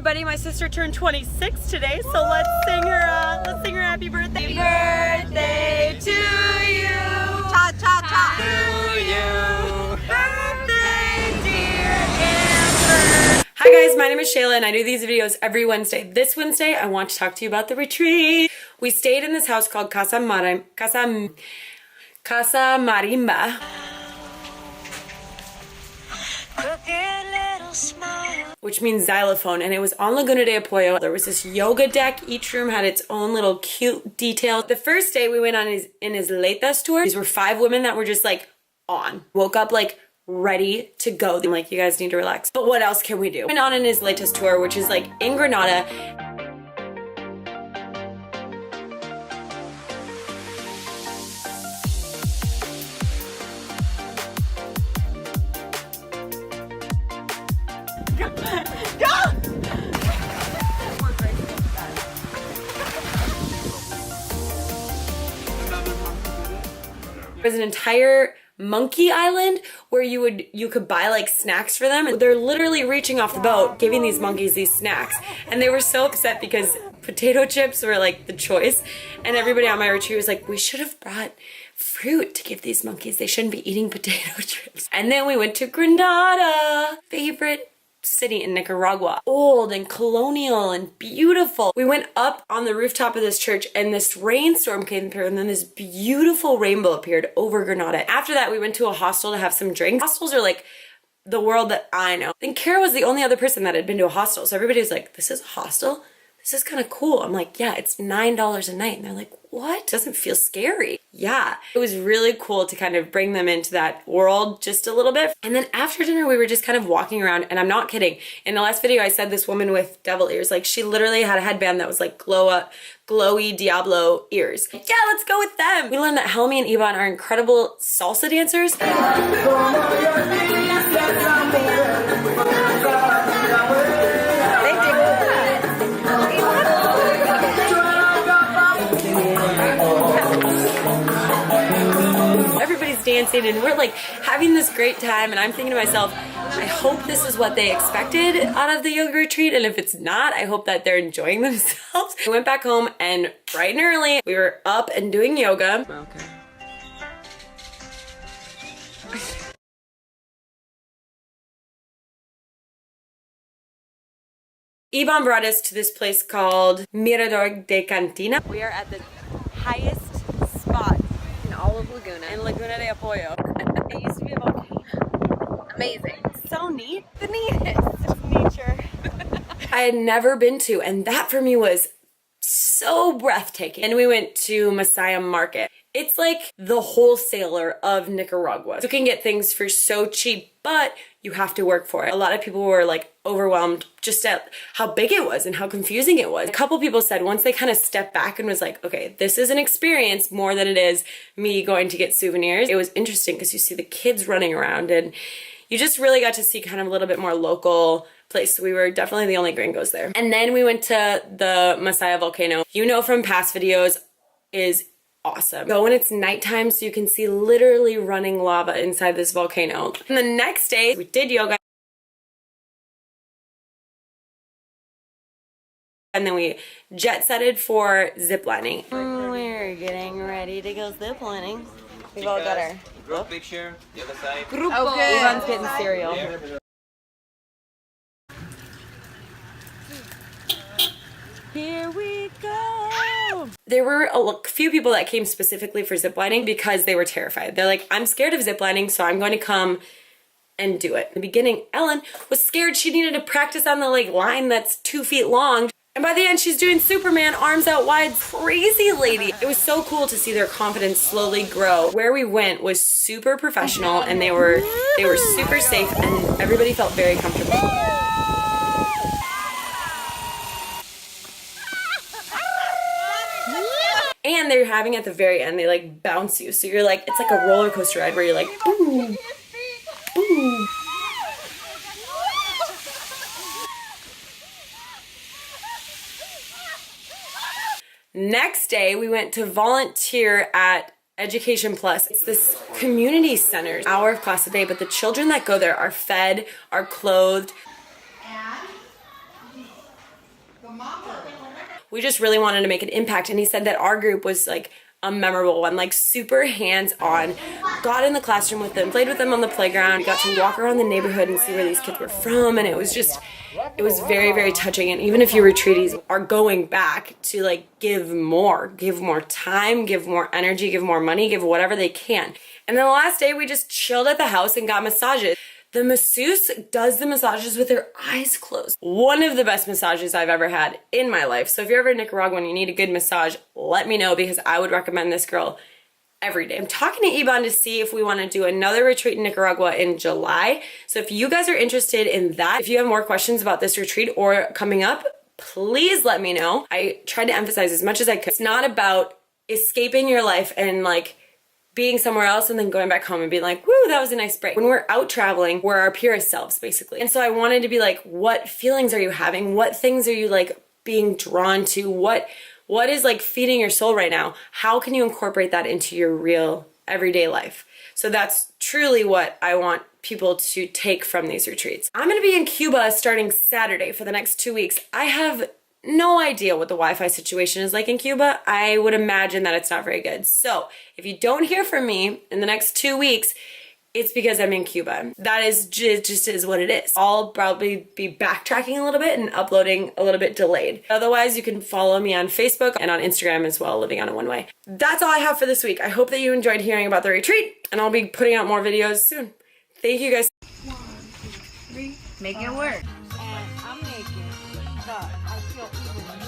everybody, my sister turned 26 today, so let's sing her happy birthday. Happy birthday to you. Cha cha cha. To you. Birthday, dear Amber. Hi guys, my name is Shayla and I do these videos every Wednesday. This Wednesday, I want to talk to you about the retreat. We stayed in this house called Casa Marimba. Which means xylophone, and it was on Laguna de Apoyo. There was this yoga deck. Each room had its own little cute detail. The first day we went on in Isletas tour. These were 5 women that were just like on. Woke up like ready to go. I'm like, you guys need to relax. But what else can we do? Went on an Isletas tour, which is like in Granada. There's an entire monkey island where you could buy like snacks for them, and they're literally reaching off the boat giving these monkeys these snacks, and they were so upset because potato chips were like the choice, and everybody on my retreat was like, we should have brought fruit to give these monkeys, they shouldn't be eating potato chips. And then we went to Granada, favorite city in Nicaragua, old and colonial and beautiful. We went up on the rooftop of this church and this rainstorm came through, and then this beautiful rainbow appeared over Granada. After that, we went to a hostel to have some drinks. Hostels are like the world that I know. I think Kara was the only other person that had been to a hostel, so everybody was like, this is a hostel? This is kind of cool. I'm like, yeah, it's $9 a night. And they're like, what? Doesn't feel scary. Yeah. It was really cool to kind of bring them into that world just a little bit. And then after dinner, we were just kind of walking around, and I'm not kidding. In the last video, I said this woman with devil ears, like she literally had a headband that was like glowy Diablo ears. Yeah, let's go with them. We learned that Helmi and Iban are incredible salsa dancers. Dancing, and we're like having this great time, and I'm thinking to myself, I hope this is what they expected out of the yoga retreat, and if it's not, I hope that they're enjoying themselves. We went back home, and bright and early we were up and doing yoga. Okay. Iban brought us to this place called Mirador de Catarina. We are at the highest spot all of Laguna. In Laguna de Apoyo. It used to be a volcano. Amazing. So neat. The neatest. Nature. I had never been to, and that for me was so breathtaking. And we went to Masaya Market. It's like the wholesaler of Nicaragua. You can get things for so cheap, but you have to work for it. A lot of people were like overwhelmed just at how big it was and how confusing it was. A couple people said once they kind of stepped back and was like, okay, this is an experience more than it is me going to get souvenirs. It was interesting because you see the kids running around, and you just really got to see kind of a little bit more local place. We were definitely the only gringos there. And then we went to the Masaya Volcano. You know from past videos, is awesome. Go when it's nighttime so you can see literally running lava inside this volcano. And the next day we did yoga, and then we jet-setted for ziplining. We're getting ready to go ziplining. We've all got our group picture, the other side. Group. Okay. Ivan's getting cereal. Yeah. Here we go. There were a few people that came specifically for ziplining because they were terrified. They're like, I'm scared of ziplining, so I'm going to come and do it. In the beginning, Ellen was scared. She needed to practice on the like line that's 2 feet long. And by the end, she's doing Superman, arms out wide, crazy lady. It was so cool to see their confidence slowly grow. Where we went was super professional, and they were super safe, and everybody felt very comfortable. And they're having at the very end, they like bounce you. So you're like, it's like a roller coaster ride where you're like, boom, boom. Next day, we went to volunteer at Education Plus. It's this community center, hour of class a day, but the children that go there are fed, are clothed. We just really wanted to make an impact, and he said that our group was like a memorable one, like super hands-on. Got in the classroom with them, played with them on the playground, got to walk around the neighborhood and see where these kids were from, and it was very, very touching. And even if you retreatees are going back to like give more time, give more energy, give more money, give whatever they can. And then the last day we just chilled at the house and got massages. The masseuse does the massages with their eyes closed. One of the best massages I've ever had in my life. So if you're ever in Nicaragua and you need a good massage, let me know, because I would recommend this girl every day. I'm talking to Iban to see if we want to do another retreat in Nicaragua in July. So if you guys are interested in that, if you have more questions about this retreat or coming up, please let me know. I tried to emphasize as much as I could. It's not about escaping your life and like being somewhere else and then going back home and being like, woo, that was a nice break. When we're out traveling, we're our purest selves, basically. And so I wanted to be like, what feelings are you having? What things are you like being drawn to? What is like feeding your soul right now? How can you incorporate that into your real everyday life? So that's truly what I want people to take from these retreats. I'm gonna be in Cuba starting Saturday for the next 2 weeks. I have no idea what the Wi-Fi situation is like in Cuba. I would imagine that it's not very good. So if you don't hear from me in the next 2 weeks, it's because I'm in Cuba. That is just is what it is. I'll probably be backtracking a little bit and uploading a little bit delayed. Otherwise, you can follow me on Facebook and on Instagram as well, Living on a One Way. That's all I have for this week. I hope that you enjoyed hearing about the retreat, and I'll be putting out more videos soon. Thank you guys. 1, 2, 3. Make it work. And I'm making the I feel even more.